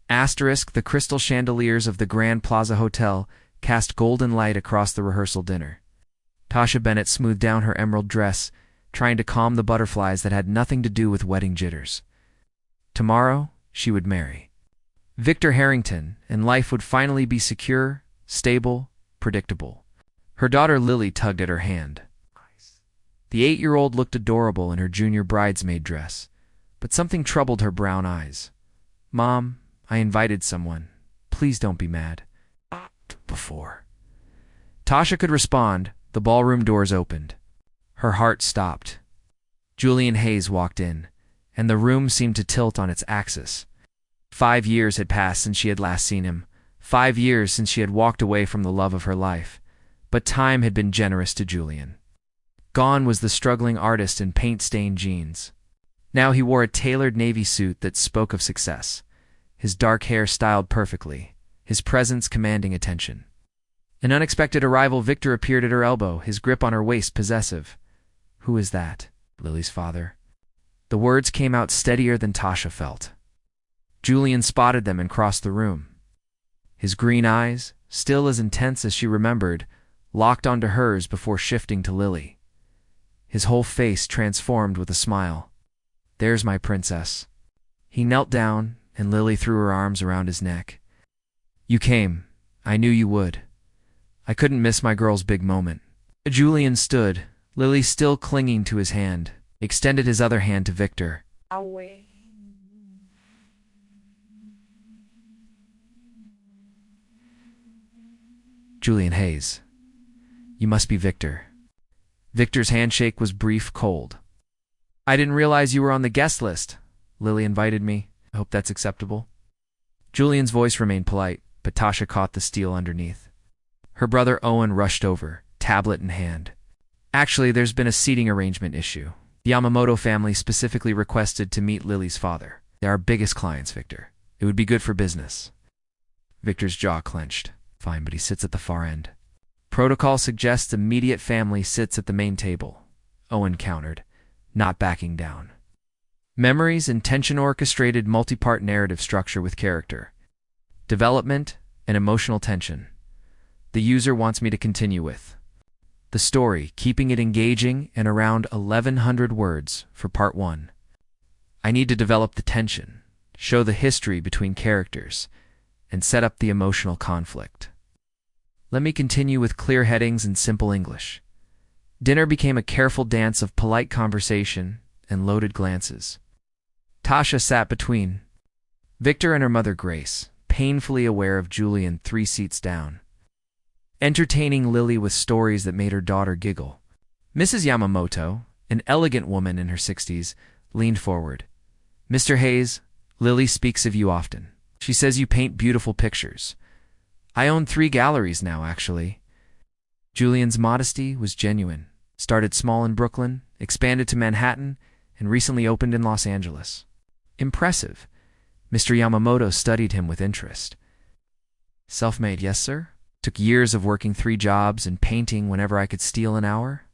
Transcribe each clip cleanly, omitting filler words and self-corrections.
Asterisk, the crystal chandeliers of the Grand Plaza Hotel cast golden light across the rehearsal dinner. Tasha Bennett smoothed down her emerald dress, trying to calm the butterflies that had nothing to do with wedding jitters. Tomorrow, she would marry Victor Harrington, and life would finally be secure, stable, predictable. Her daughter Lily tugged at her hand. The 8-year-old looked adorable in her junior bridesmaid dress, but something troubled her brown eyes. "Mom, I invited someone. Please don't be mad." Before Tasha could respond, the ballroom doors opened. Her heart stopped. Julian Hayes walked in, and the room seemed to tilt on its axis. 5 years had passed since she had last seen him. 5 years since she had walked away from the love of her life. But time had been generous to Julian. Gone was the struggling artist in paint-stained jeans. Now he wore a tailored navy suit that spoke of success, his dark hair styled perfectly, his presence commanding attention. An unexpected arrival, Victor appeared at her elbow, his grip on her waist possessive. "Who is that?" "Lily's father." The words came out steadier than Tasha felt. Julian spotted them and crossed the room. His green eyes, still as intense as she remembered, locked onto hers before shifting to Lily. His whole face transformed with a smile. "There's my princess." He knelt down, and Lily threw her arms around his neck. "You came. I knew you would. I couldn't miss my girl's big moment." Julian stood, Lily still clinging to his hand, extended his other hand to Victor. Away. "Julian Hayes. You must be Victor." Victor's handshake was brief, cold. "I didn't realize you were on the guest list. Lily invited me. I hope that's acceptable." Julian's voice remained polite, but Tasha caught the steel underneath. Her brother Owen rushed over, tablet in hand. "Actually, there's been a seating arrangement issue. The Yamamoto family specifically requested to meet Lily's father. They're our biggest clients, Victor. It would be good for business." Victor's jaw clenched. "Fine, but he sits at the far end." "Protocol suggests immediate family sits at the main table," Owen countered, not backing down. "Memories and tension, orchestrated multi-part narrative structure with character. Development and emotional tension. The user wants me to continue with the story, keeping it engaging and around 1,100 words for part 1. I need to develop the tension, show the history between characters, and set up the emotional conflict. Let me continue with clear headings and simple English." Dinner became a careful dance of polite conversation and loaded glances. Tasha sat between Victor and her mother Grace, painfully aware of Julian 3 seats down, entertaining Lily with stories that made her daughter giggle. Mrs. Yamamoto, an elegant woman in her 60s, leaned forward. "Mr. Hayes, Lily speaks of you often. She says you paint beautiful pictures. I own 3 galleries now, actually." Julian's modesty was genuine. Started small in Brooklyn, expanded to Manhattan, and recently opened in Los Angeles. Impressive. Mr. Yamamoto studied him with interest. "Self-made, yes, sir? Took years of working 3 jobs and painting whenever I could steal an hour."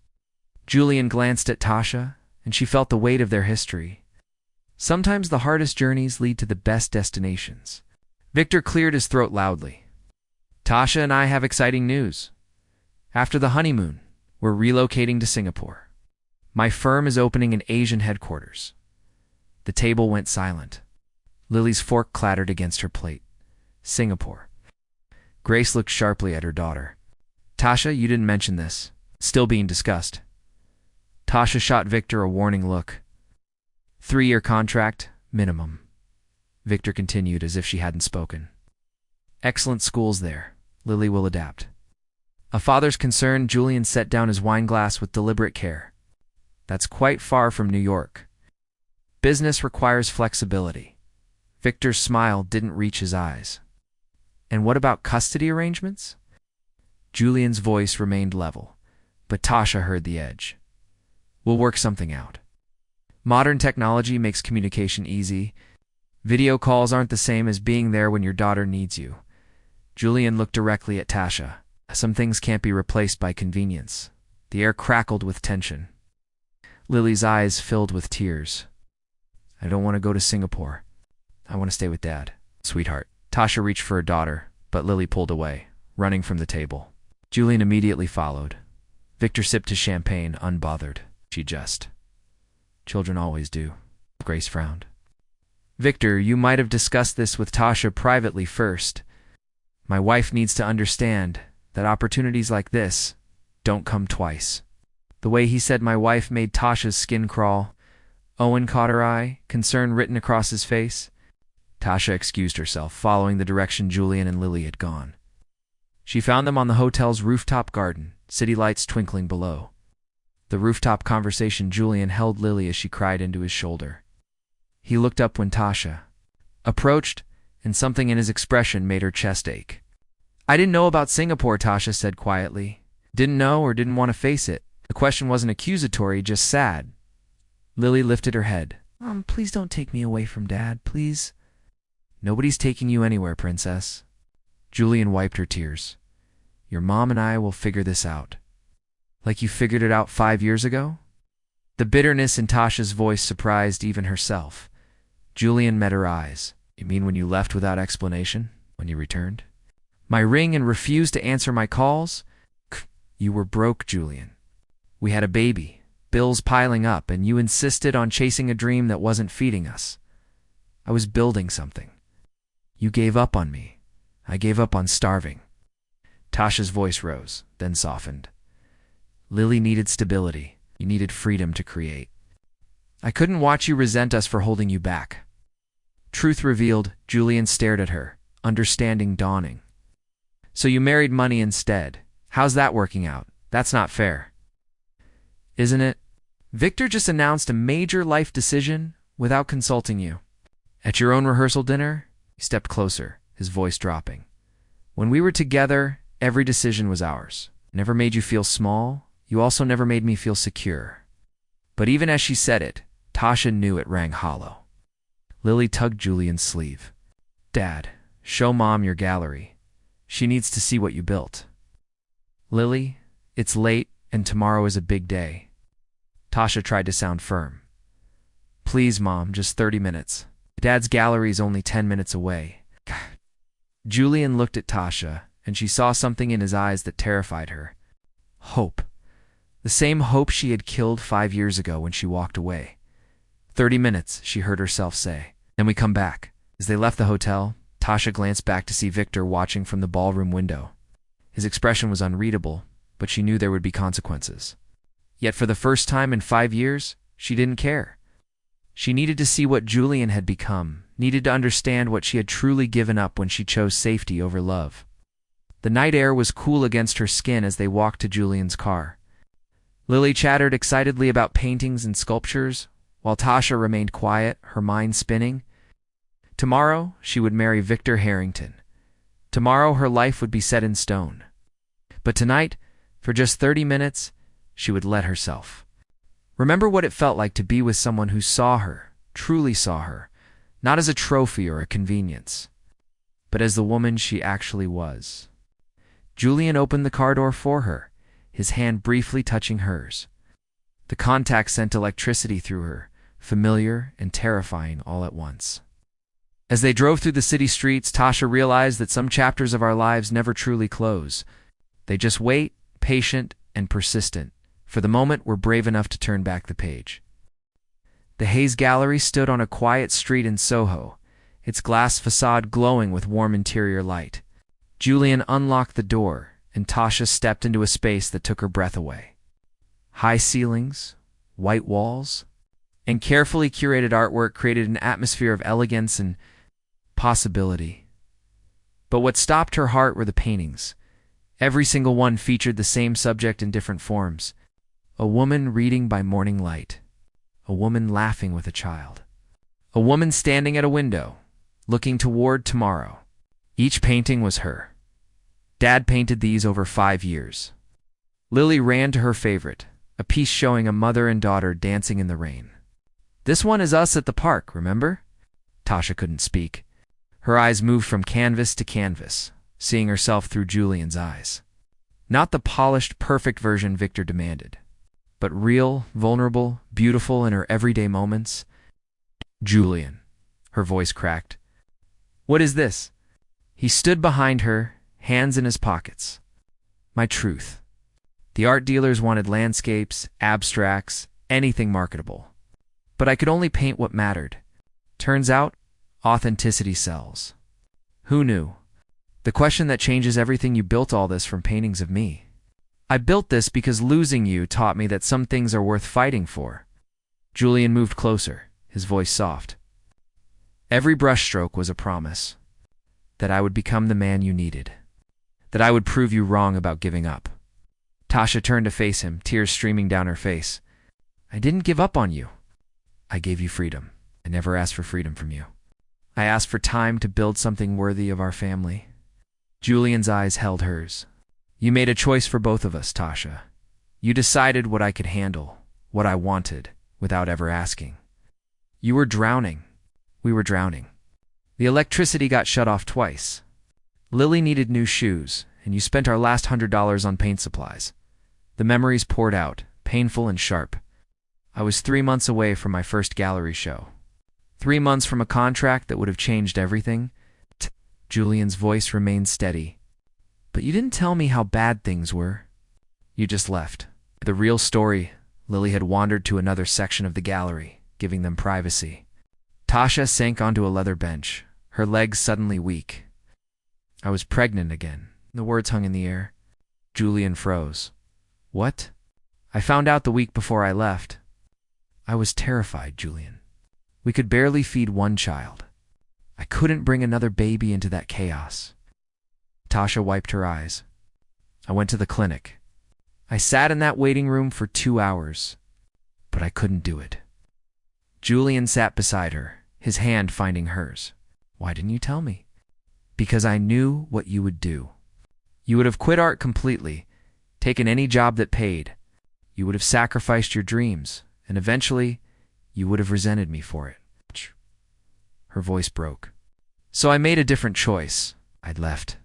Julian glanced at Tasha, and she felt the weight of their history. Sometimes the hardest journeys lead to the best destinations. Victor cleared his throat loudly. "Tasha and I have exciting news. After the honeymoon, we're relocating to Singapore. My firm is opening an Asian headquarters." The table went silent. Lily's fork clattered against her plate. Singapore. Grace looked sharply at her daughter. "Tasha, you didn't mention this. Still being discussed." Tasha shot Victor a warning look. 3-year contract, minimum." Victor continued as if she hadn't spoken. "Excellent schools there. Lily will adapt." A father's concern, Julian set down his wine glass with deliberate care. "That's quite far from New York. Business requires flexibility." Victor's smile didn't reach his eyes. "And what about custody arrangements?" Julian's voice remained level, but Tasha heard the edge. "We'll work something out. Modern technology makes communication easy. Video calls aren't the same as being there when your daughter needs you." Julian looked directly at Tasha. "Some things can't be replaced by convenience." The air crackled with tension. Lily's eyes filled with tears. "I don't want to go to Singapore. I want to stay with Dad." Sweetheart. Tasha reached for her daughter, but Lily pulled away, running from the table. Julian immediately followed. Victor sipped his champagne, unbothered. She just. Children always do. Grace frowned. Victor, you might have discussed this with Tasha privately first. My wife needs to understand that opportunities like this don't come twice. The way he said my wife made Tasha's skin crawl. Owen caught her eye, concern written across his face. Tasha excused herself, following the direction Julian and Lily had gone. She found them on the hotel's rooftop garden, city lights twinkling below. The rooftop conversation Julian held Lily as she cried into his shoulder. He looked up when Tasha approached, and something in his expression made her chest ache. I didn't know about Singapore, Tasha said quietly. Didn't know or didn't want to face it. The question wasn't accusatory, just sad. Lily lifted her head. Please don't take me away from Dad, please. Nobody's taking you anywhere, Princess. Julian wiped her tears. Your mom and I will figure this out. Like you figured it out 5 years ago? The bitterness in Tasha's voice surprised even herself. Julian met her eyes. You mean when you left without explanation? When you returned? My ring and refused to answer my calls? You were broke, Julian. We had a baby, bills piling up, and you insisted on chasing a dream that wasn't feeding us. I was building something. You gave up on me. I gave up on starving. Tasha's voice rose, then softened. Lily needed stability. You needed freedom to create. I couldn't watch you resent us for holding you back. Truth revealed, Julian stared at her, understanding dawning. So you married money instead. How's that working out? That's not fair. Isn't it? Victor just announced a major life decision without consulting you. At your own rehearsal dinner, he stepped closer, his voice dropping. When we were together, every decision was ours. Never made you feel small. You also never made me feel secure. But even as she said it, Tasha knew it rang hollow. Lily tugged Julian's sleeve. Dad, show Mom your gallery. She needs to see what you built. Lily, it's late and tomorrow is a big day. Tasha tried to sound firm. Please, Mom, just 30 minutes. Dad's gallery is only 10 minutes away. Julian looked at Tasha, and she saw something in his eyes that terrified her. Hope. The same hope she had killed 5 years ago when she walked away. 30 minutes, she heard herself say. Then we come back. As they left the hotel, Tasha glanced back to see Victor watching from the ballroom window. His expression was unreadable, but she knew there would be consequences. Yet for the first time in 5 years, she didn't care. She needed to see what Julian had become, needed to understand what she had truly given up when she chose safety over love. The night air was cool against her skin as they walked to Julian's car. Lily chattered excitedly about paintings and sculptures, while Tasha remained quiet, her mind spinning. Tomorrow, she would marry Victor Harrington. Tomorrow, her life would be set in stone. But tonight, for just 30 minutes, she would let herself. Remember what it felt like to be with someone who saw her, truly saw her, not as a trophy or a convenience, but as the woman she actually was. Julian opened the car door for her, his hand briefly touching hers. The contact sent electricity through her, familiar and terrifying all at once. As they drove through the city streets, Tasha realized that some chapters of our lives never truly close. They just wait, patient and persistent. For the moment, we're brave enough to turn back the page. The Hayes Gallery stood on a quiet street in Soho, its glass facade glowing with warm interior light. Julian unlocked the door, and Tasha stepped into a space that took her breath away. High ceilings, white walls, and carefully curated artwork created an atmosphere of elegance and possibility. But what stopped her heart were the paintings. Every single one featured the same subject in different forms. A woman reading by morning light. A woman laughing with a child. A woman standing at a window, looking toward tomorrow. Each painting was her. Dad painted these over 5 years. Lily ran to her favorite, a piece showing a mother and daughter dancing in the rain. This one is us at the park, remember? Tasha couldn't speak. Her eyes moved from canvas to canvas, seeing herself through Julian's eyes. Not the polished, perfect version Victor demanded, but real, vulnerable, beautiful in her everyday moments. Julian, her voice cracked. What is this? He stood behind her, hands in his pockets. My truth. The art dealers wanted landscapes, abstracts, anything marketable. But I could only paint what mattered. Turns out, authenticity sells. Who knew? The question that changes everything. You built all this from paintings of me. I built this because losing you taught me that some things are worth fighting for. Julian moved closer, his voice soft. Every brushstroke was a promise. That I would become the man you needed. That I would prove you wrong about giving up. Tasha turned to face him, tears streaming down her face. I didn't give up on you. I gave you freedom. I never asked for freedom from you. I asked for time to build something worthy of our family. Julian's eyes held hers. You made a choice for both of us, Tasha. You decided what I could handle, what I wanted, without ever asking. You were drowning. We were drowning. The electricity got shut off twice. Lily needed new shoes, and you spent our last $100 on paint supplies. The memories poured out, painful and sharp. I was 3 months away from my first gallery show. 3 months from a contract that would have changed everything. Julian's voice remained steady. But you didn't tell me how bad things were. You just left. The real story, Lily had wandered to another section of the gallery, giving them privacy. Tasha sank onto a leather bench, her legs suddenly weak. I was pregnant again. The words hung in the air. Julian froze. What? I found out the week before I left. I was terrified, Julian. We could barely feed one child. I couldn't bring another baby into that chaos. Tasha wiped her eyes. I went to the clinic. I sat in that waiting room for 2 hours, but I couldn't do it. Julian sat beside her, his hand finding hers. Why didn't you tell me? Because I knew what you would do. You would have quit art completely, taken any job that paid. You would have sacrificed your dreams, and eventually, you would have resented me for it. Her voice broke. So I made a different choice. I'd left.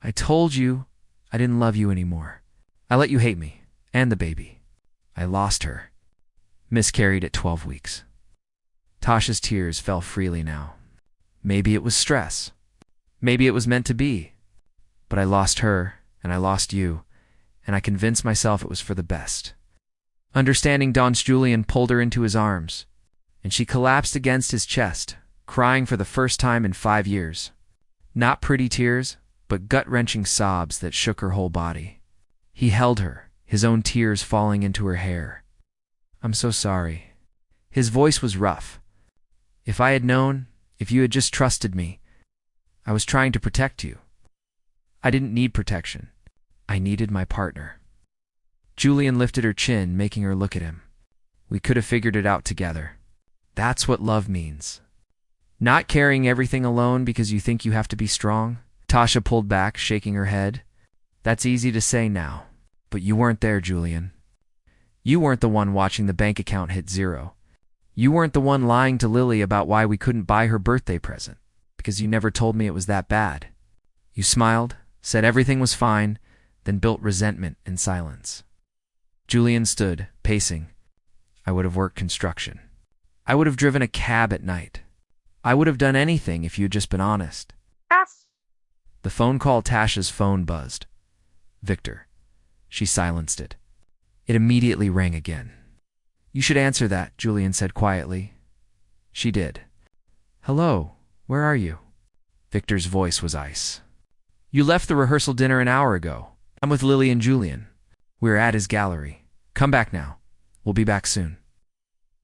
I told you I didn't love you anymore. I let you hate me, and the baby. I lost her. Miscarried at 12 weeks. Tasha's tears fell freely now. Maybe it was stress. Maybe it was meant to be. But I lost her, and I lost you, and I convinced myself it was for the best. Understanding Dawn's Julian pulled her into his arms, and she collapsed against his chest, crying for the first time in 5 years. Not pretty tears, but gut-wrenching sobs that shook her whole body. He held her, his own tears falling into her hair. I'm so sorry. His voice was rough. If I had known, if you had just trusted me, I was trying to protect you. I didn't need protection. I needed my partner. Julian lifted her chin, making her look at him. We could have figured it out together. That's what love means. Not carrying everything alone because you think you have to be strong. Tasha pulled back, shaking her head. That's easy to say now, but you weren't there, Julian. You weren't the one watching the bank account hit zero. You weren't the one lying to Lily about why we couldn't buy her birthday present, because you never told me it was that bad. You smiled, said everything was fine, then built resentment in silence. Julian stood, pacing. I would have worked construction. I would have driven a cab at night. I would have done anything if you had just been honest. Yes. The phone call. Tasha's phone buzzed. Victor. She silenced it. It immediately rang again. You should answer that, Julian said quietly. She did. Hello, where are you? Victor's voice was ice. You left the rehearsal dinner an hour ago. I'm with Lily and Julian. We're at his gallery. Come back now. We'll be back soon.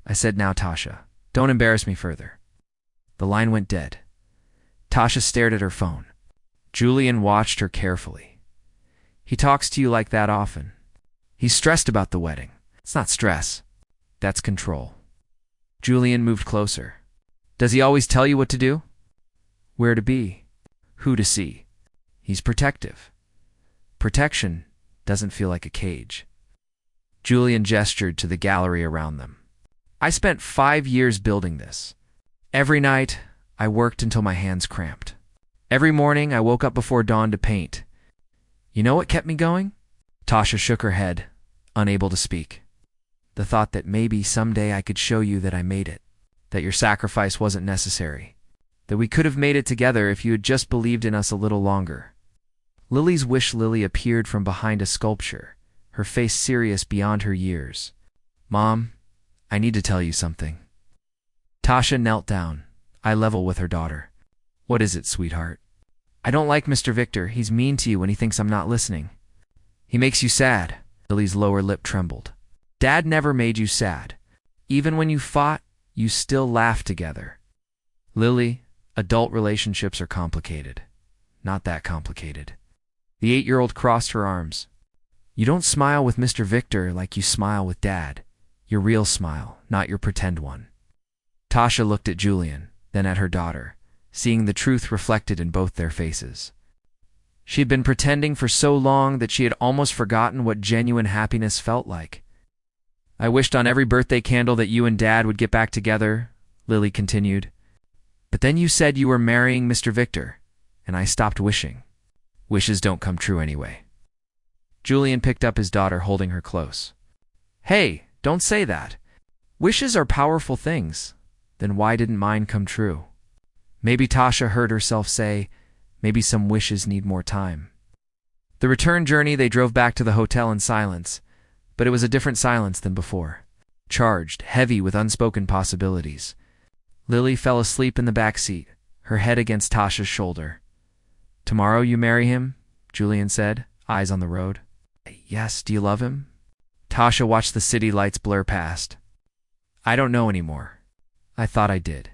I said, now, Tasha, don't embarrass me further. The line went dead. Tasha stared at her phone. Julian watched her carefully. He talks to you like that often. He's stressed about the wedding. It's not stress. That's control. Julian moved closer. Does he always tell you what to do? Where to be? Who to see? He's protective. Protection doesn't feel like a cage. Julian gestured to the gallery around them. I spent 5 years building this. Every night, I worked until my hands cramped. Every morning, I woke up before dawn to paint. You know what kept me going? Tasha shook her head, unable to speak. The thought that maybe someday I could show you that I made it, that your sacrifice wasn't necessary. that we could have made it together if you had just believed in us a little longer. Lily's wish Lily appeared from behind a sculpture, her face serious beyond her years. Mom, I need to tell you something. Tasha knelt down, eye level with her daughter. What is it, sweetheart? I don't like Mr. Victor. He's mean to you when he thinks I'm not listening. He makes you sad. Lily's lower lip trembled. Dad never made you sad. Even when you fought, you still laughed together. Lily, adult relationships are complicated. Not that complicated. The 8-year-old crossed her arms. You don't smile with Mr. Victor like you smile with Dad. Your real smile, not your pretend one. Tasha looked at Julian, then at her daughter, seeing the truth reflected in both their faces. She had been pretending for so long that she had almost forgotten what genuine happiness felt like. I wished on every birthday candle that you and Dad would get back together, Lily continued. But then you said you were marrying Mr. Victor, and I stopped wishing. Wishes don't come true anyway. Julian picked up his daughter, holding her close. Hey, don't say that. Wishes are powerful things. Then why didn't mine come true? Maybe Tasha heard herself say, maybe some wishes need more time. The return journey, they drove back to the hotel in silence, but it was a different silence than before. Charged, heavy with unspoken possibilities. Lily fell asleep in the back seat, her head against Tasha's shoulder. Tomorrow you marry him? Julian said, eyes on the road. Yes, do you love him? Tasha watched the city lights blur past. I don't know anymore. I thought I did.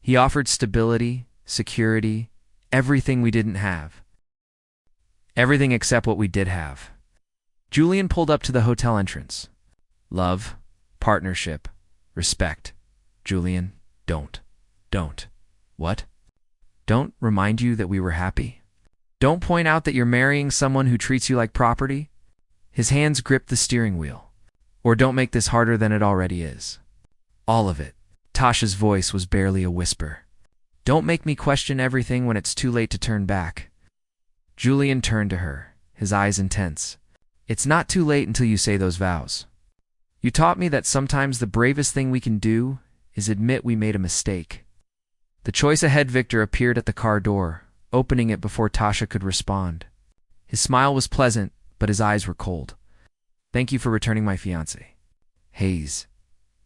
He offered stability, security, everything we didn't have. Everything except what we did have. Julian pulled up to the hotel entrance. Love, partnership, respect. Julian, don't. What? Don't remind you that we were happy? Don't point out that you're marrying someone who treats you like property? His hands gripped the steering wheel. Or don't make this harder than it already is. All of it. Tasha's voice was barely a whisper. Don't make me question everything when it's too late to turn back. Julian turned to her, his eyes intense. It's not too late until you say those vows. You taught me that sometimes the bravest thing we can do is admit we made a mistake. The choice ahead. Victor appeared at the car door, opening it before Tasha could respond. His smile was pleasant, but his eyes were cold. Thank you for returning my fiancé. Hayes.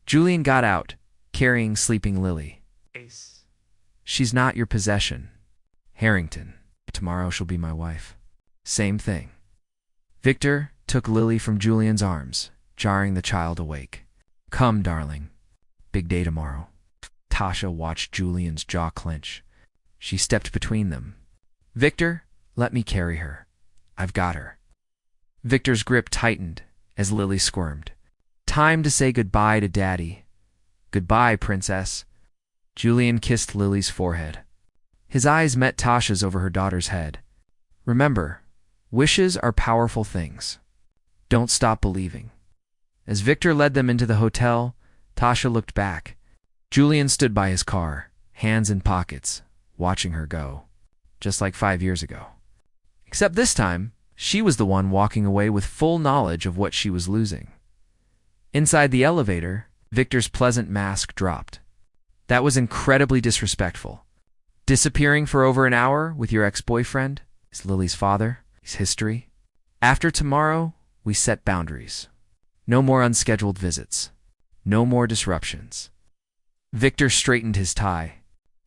Julian got out, carrying sleeping Lily. Ace. She's not your possession. Harrington. Tomorrow she'll be my wife. Same thing. Victor took Lily from Julian's arms, jarring the child awake. Come, darling. Big day tomorrow. Tasha watched Julian's jaw clench. She stepped between them. Victor, let me carry her. I've got her. Victor's grip tightened as Lily squirmed. Time to say goodbye to Daddy. Goodbye, princess. Julian kissed Lily's forehead. His eyes met Tasha's over her daughter's head. Remember, wishes are powerful things. Don't stop believing. As Victor led them into the hotel, Tasha looked back. Julian stood by his car, hands in pockets, watching her go, just like 5 years ago. Except this time, she was the one walking away with full knowledge of what she was losing. Inside the elevator, Victor's pleasant mask dropped. That was incredibly disrespectful. Disappearing for over an hour with your ex-boyfriend is Lily's father, his history. After tomorrow, we set boundaries. No more unscheduled visits. No more disruptions. Victor straightened his tie.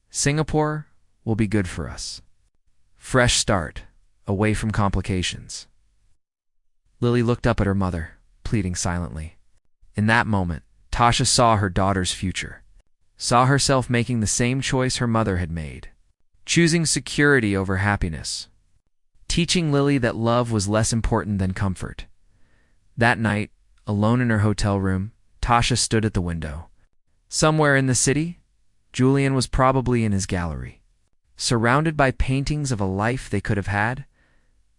Singapore will be good for us. Fresh start, away from complications. Lily looked up at her mother, pleading silently. In that moment, Tasha saw her daughter's future. Saw herself making the same choice her mother had made. Choosing security over happiness. Teaching Lily that love was less important than comfort. That night, alone in her hotel room, Tasha stood at the window. Somewhere in the city, Julian was probably in his gallery, surrounded by paintings of a life they could have had.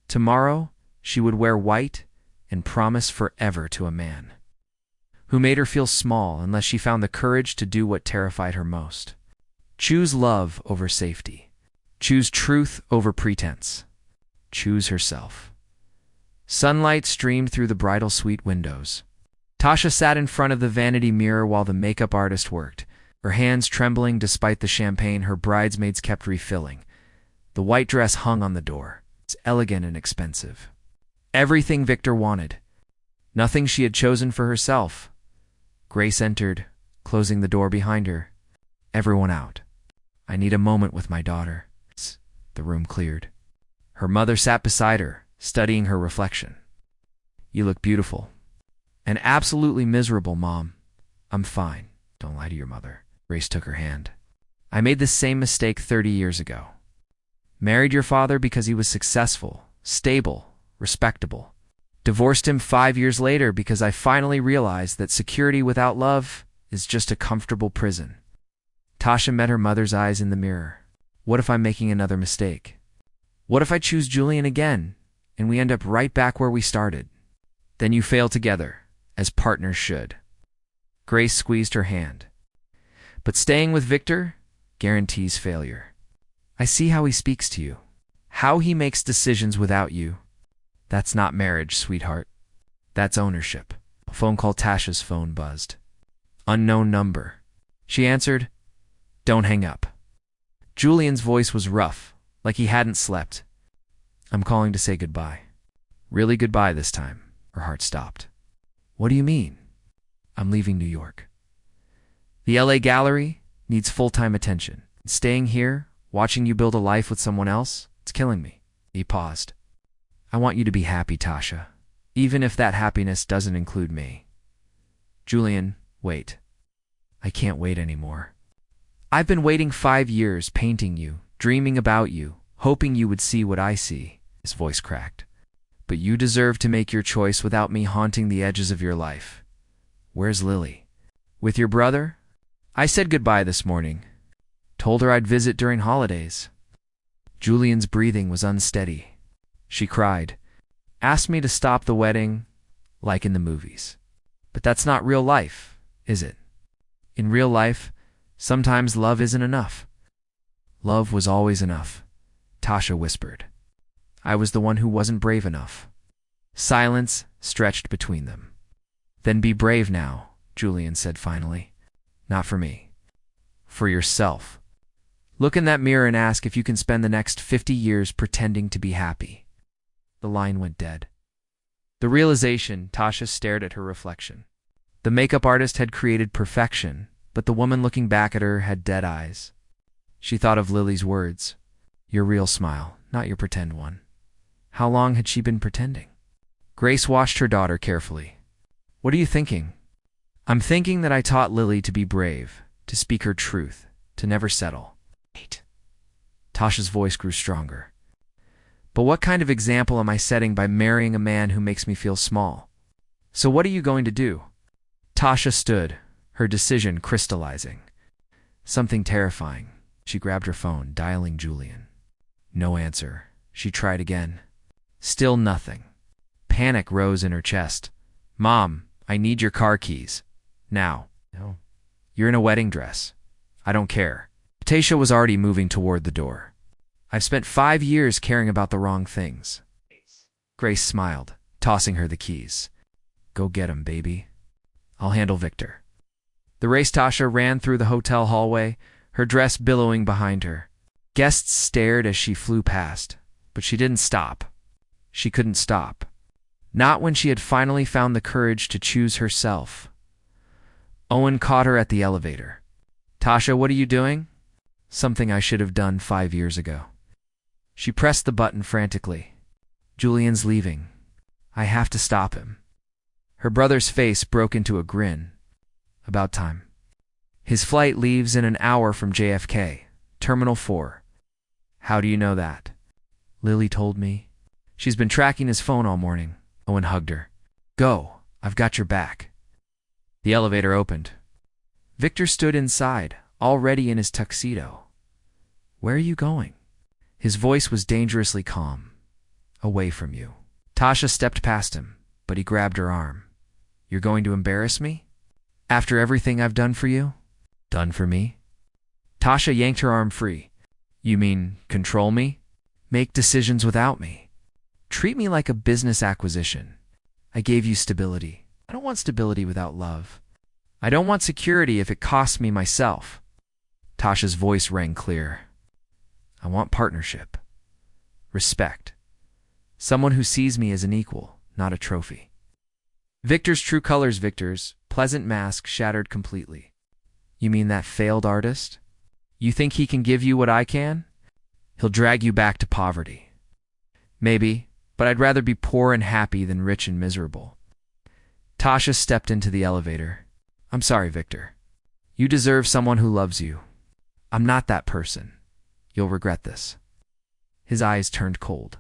Tomorrow, she would wear white and promise forever to a man who made her feel small unless she found the courage to do what terrified her most. Choose love over safety. Choose truth over pretense. Choose herself. Sunlight streamed through the bridal suite windows. Tasha sat in front of the vanity mirror while the makeup artist worked, Her hands trembling despite the champagne her bridesmaids kept refilling. The white dress hung on the door. It's elegant and expensive. Everything Victor wanted. Nothing she had chosen for herself. Grace entered, closing the door behind her. Everyone out. I need a moment with my daughter. The room cleared. Her mother sat beside her, studying her reflection. You look beautiful. And absolutely miserable, Mom. I'm fine. Don't lie to your mother. Grace took her hand. I made the same mistake 30 years ago. Married your father because he was successful, stable, respectable. Divorced him 5 years later because I finally realized that security without love is just a comfortable prison. Tasha met her mother's eyes in the mirror. What if I'm making another mistake? What if I choose Julian again, and we end up right back where we started? Then you fail together, as partners should. Grace squeezed her hand. But staying with Victor guarantees failure. I see how he speaks to you, how he makes decisions without you. That's not marriage, sweetheart. That's ownership. A phone call. Tasha's phone buzzed. Unknown number. She answered, Don't hang up. Julian's voice was rough, like he hadn't slept. I'm calling to say goodbye. Really goodbye this time. Her heart stopped. What do you mean? I'm leaving New York. The LA gallery needs full-time attention. Staying here, watching you build a life with someone else, it's killing me. He paused. I want you to be happy, Tasha, even if that happiness doesn't include me. Julian, wait. I can't wait anymore. I've been waiting 5 years, painting you, dreaming about you, hoping you would see what I see. His voice cracked. But you deserve to make your choice without me haunting the edges of your life. Where's Lily? With your brother? I said goodbye this morning. Told her I'd visit during holidays. Julian's breathing was unsteady. She cried. Asked me to stop the wedding, like in the movies. But that's not real life, is it? In real life, sometimes love isn't enough. Love was always enough, Tasha whispered. I was the one who wasn't brave enough. Silence stretched between them. Then be brave now, Julian said finally. Not for me. For yourself. Look in that mirror and ask if you can spend the next 50 years pretending to be happy. The line went dead. The realization, Tasha stared at her reflection. The makeup artist had created perfection, but the woman looking back at her had dead eyes. She thought of Lily's words. Your real smile, not your pretend one. How long had she been pretending? Grace watched her daughter carefully. What are you thinking? I'm thinking that I taught Lily to be brave, to speak her truth, to never settle. Wait. Tasha's voice grew stronger. But what kind of example am I setting by marrying a man who makes me feel small? So what are you going to do? Tasha stood, her decision crystallizing. Something terrifying. She grabbed her phone, dialing Julian. No answer. She tried again. Still nothing. Panic rose in her chest. Mom, I need your car keys. Now. No. You're in a wedding dress. I don't care. Tasha was already moving toward the door. I've spent 5 years caring about the wrong things. Grace smiled, tossing her the keys. Go get 'em, baby. I'll handle Victor. The race Tasha ran through the hotel hallway, her dress billowing behind her. Guests stared as she flew past, but she didn't stop. She couldn't stop. Not when she had finally found the courage to choose herself. Owen caught her at the elevator. Tasha, what are you doing? Something I should have done 5 years ago. She pressed the button frantically. Julian's leaving. I have to stop him. Her brother's face broke into a grin. About time. His flight leaves in an hour from JFK, Terminal 4. How do you know that? Lily told me. She's been tracking his phone all morning. Owen hugged her. Go, I've got your back. The elevator opened. Victor stood inside, already in his tuxedo. Where are you going? His voice was dangerously calm. Away from you. Tasha stepped past him, but he grabbed her arm. You're going to embarrass me? After everything I've done for you? Done for me? Tasha yanked her arm free. You mean control me? Make decisions without me? Treat me like a business acquisition. I gave you stability. I don't want stability without love. I don't want security if it costs me myself. Tasha's voice rang clear. I want partnership. Respect. Someone who sees me as an equal, not a trophy. Victor's true colors. Victor's pleasant mask shattered completely. You mean that failed artist? You think he can give you what I can? He'll drag you back to poverty. Maybe, but I'd rather be poor and happy than rich and miserable. Tasha stepped into the elevator. I'm sorry, Victor. You deserve someone who loves you. I'm not that person. You'll regret this. His eyes turned cold.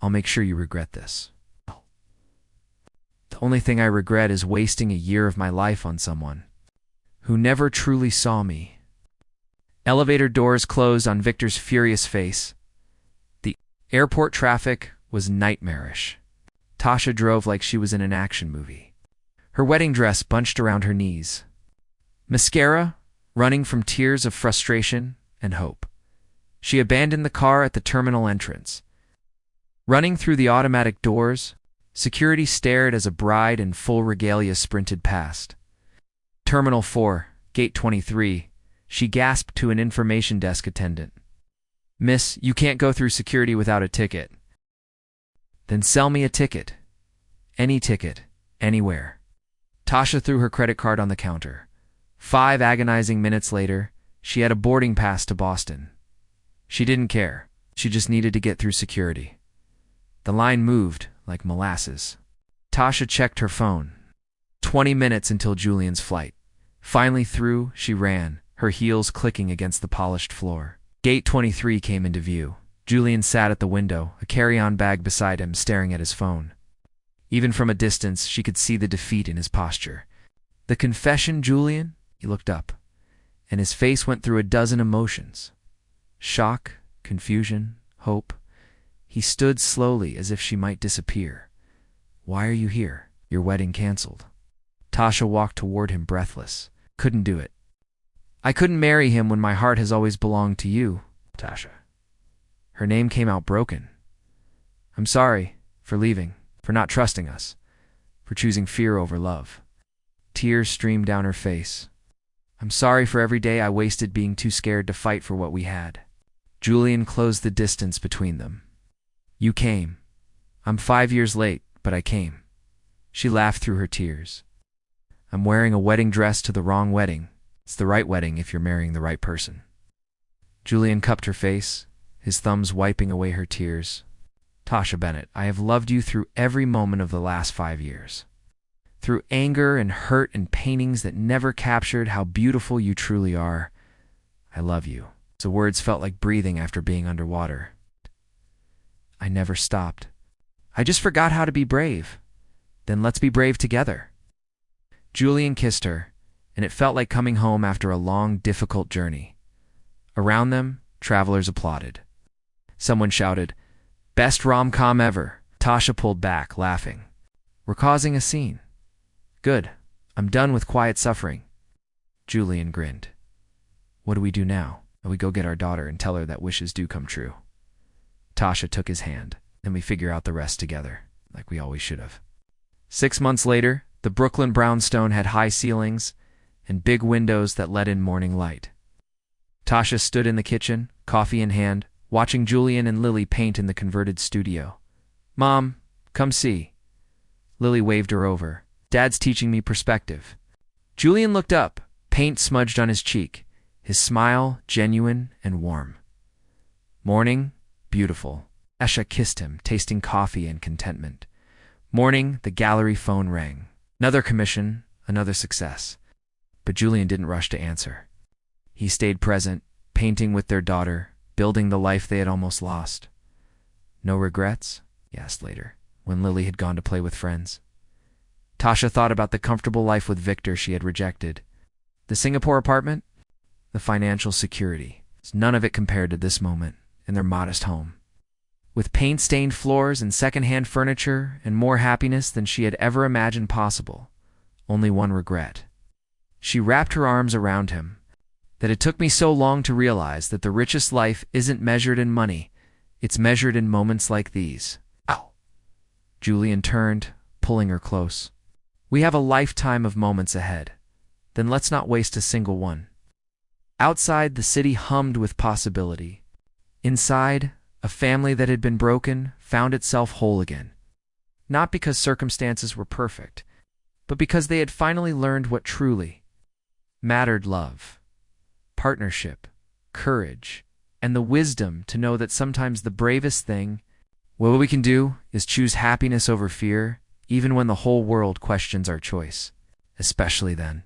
I'll make sure you regret this. The only thing I regret is wasting a year of my life on someone who never truly saw me. Elevator doors closed on Victor's furious face. The airport traffic was nightmarish. Tasha drove like she was in an action movie. Her wedding dress bunched around her knees. Mascara running from tears of frustration and hope. She abandoned the car at the terminal entrance. Running through the automatic doors, security stared as a bride in full regalia sprinted past. Terminal 4, Gate 23, she gasped to an information desk attendant. Miss, you can't go through security without a ticket. Then sell me a ticket. Any ticket, anywhere. Tasha threw her credit card on the counter. 5 agonizing minutes later, she had a boarding pass to Boston. She didn't care. She just needed to get through security. The line moved like molasses. Tasha checked her phone. 20 minutes until Julian's flight. Finally through, she ran, her heels clicking against the polished floor. Gate 23 came into view. Julian sat at the window, a carry-on bag beside him, staring at his phone. Even from a distance, she could see the defeat in his posture. The confession, Julian? He looked up, and his face went through a dozen emotions. Shock, confusion, hope. He stood slowly as if she might disappear. Why are you here? Your wedding canceled. Tasha walked toward him breathless. Couldn't do it. I couldn't marry him when my heart has always belonged to you, Tasha. Her name came out broken. I'm sorry for leaving, for not trusting us, for choosing fear over love. Tears streamed down her face. I'm sorry for every day I wasted being too scared to fight for what we had. Julian closed the distance between them. You came. I'm 5 years late, but I came. She laughed through her tears. I'm wearing a wedding dress to the wrong wedding. It's the right wedding if you're marrying the right person. Julian cupped her face, his thumbs wiping away her tears. Tasha Bennett, I have loved you through every moment of the last 5 years. Through anger and hurt and paintings that never captured how beautiful you truly are. I love you. The words felt like breathing after being underwater. I never stopped. I just forgot how to be brave. Then let's be brave together. Julian kissed her, and it felt like coming home after a long, difficult journey. Around them, travelers applauded. Someone shouted, Best rom-com ever. Tasha pulled back, laughing. We're causing a scene. Good. I'm done with quiet suffering. Julian grinned. What do we do now? We go get our daughter and tell her that wishes do come true. Tasha took his hand, and we figure out the rest together, like we always should have. 6 months later, the Brooklyn brownstone had high ceilings and big windows that let in morning light. Tasha stood in the kitchen, coffee in hand, watching Julian and Lily paint in the converted studio. Mom, come see. Lily waved her over. Dad's teaching me perspective. Julian looked up, paint smudged on his cheek, his smile genuine and warm. Morning, beautiful. Esha kissed him, tasting coffee and contentment. Morning, the gallery phone rang. Another commission, another success. But Julian didn't rush to answer. He stayed present, painting with their daughter, building the life they had almost lost. No regrets? He asked later, when Lily had gone to play with friends. Tasha thought about the comfortable life with Victor she had rejected. The Singapore apartment? The financial security. None of it compared to this moment in their modest home. With paint-stained floors and second-hand furniture and more happiness than she had ever imagined possible. Only one regret. She wrapped her arms around him. That it took me so long to realize that the richest life isn't measured in money. It's measured in moments like these. Ow! Julian turned, pulling her close. We have a lifetime of moments ahead. Then let's not waste a single one. Outside, the city hummed with possibility. Inside, a family that had been broken found itself whole again. Not because circumstances were perfect, but because they had finally learned what truly mattered: love, partnership, courage, and the wisdom to know that sometimes the bravest thing, what we can do, is choose happiness over fear, even when the whole world questions our choice, especially then.